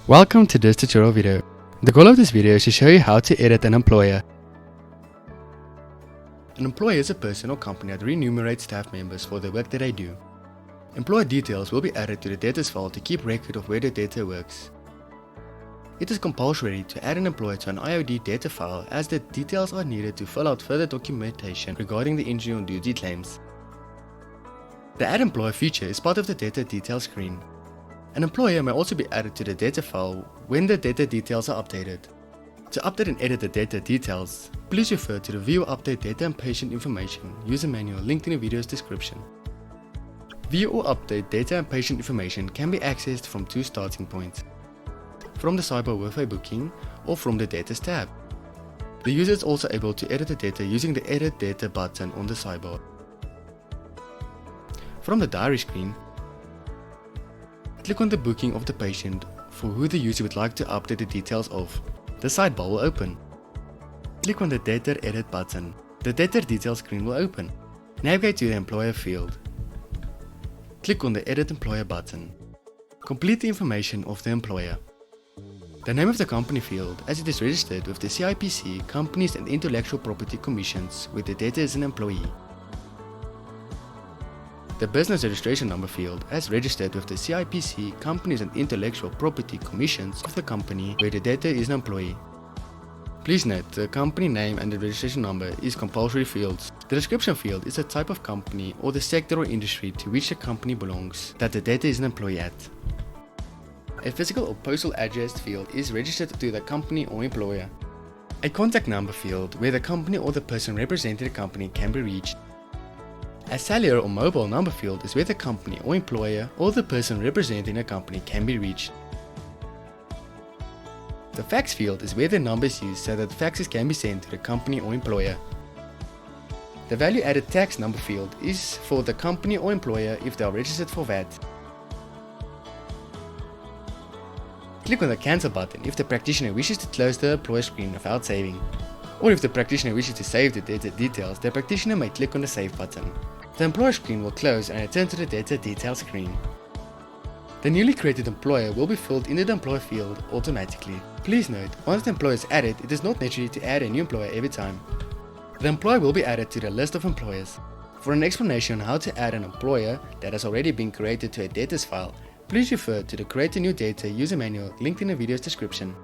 Welcome to this tutorial video. The goal of this video is to show you how to edit an employer. An employer is a person or company that remunerates staff members for the work that they do. Employer details will be added to the data's file to keep record of where the data works. It is compulsory to add an employer to an IOD data file as the details are needed to fill out further documentation regarding the injury on duty claims. The Add Employer feature is part of the Data Details screen. An employer may also be added to the data file when the data details are updated. To update and edit the data details, please refer to the View or Update Data and Patient Information user manual linked in the video's description. View or update data and patient information can be accessed from two starting points: from the Sidebar with a booking or from the Datas tab. The user is also able to edit the data using the Edit Data button on the sidebar. From the Diary screen, click on the booking of the patient for who the user would like to update the details of. The sidebar will open. Click on the Data Edit button. The Data Details screen will open. Navigate to the Employer field. Click on the Edit Employer button. Complete the information of the employer. The name of the company field, as it is registered with the CIPC, Companies and Intellectual Property Commissions, where the data is an employee. The business registration number field, as registered with the CIPC, Companies and Intellectual Property Commissions of the company where the data is an employee. Please note, the company name and the registration number is compulsory fields. The description field is the type of company or the sector or industry to which the company belongs that the data is an employee at. A physical or postal address field is registered to the company or employer. A contact number field where the company or the person representing the company can be reached. A cellular or mobile number field is where the company or employer or the person representing a company can be reached. The fax field is where the number is used so that faxes can be sent to the company or employer. The value added tax number field is for the company or employer if they are registered for VAT. Click on the Cancel button if the practitioner wishes to close the employer screen without saving. Or if the practitioner wishes to save the data details, the practitioner may click on the Save button. The employer screen will close and return to the Data Details screen. The newly created employer will be filled into the employer field automatically. Please note, once the employer is added, it is not necessary to add a new employer every time. The employer will be added to the list of employers. For an explanation on how to add an employer that has already been created to a Datas file, please refer to the Create a New Data user manual linked in the video's description.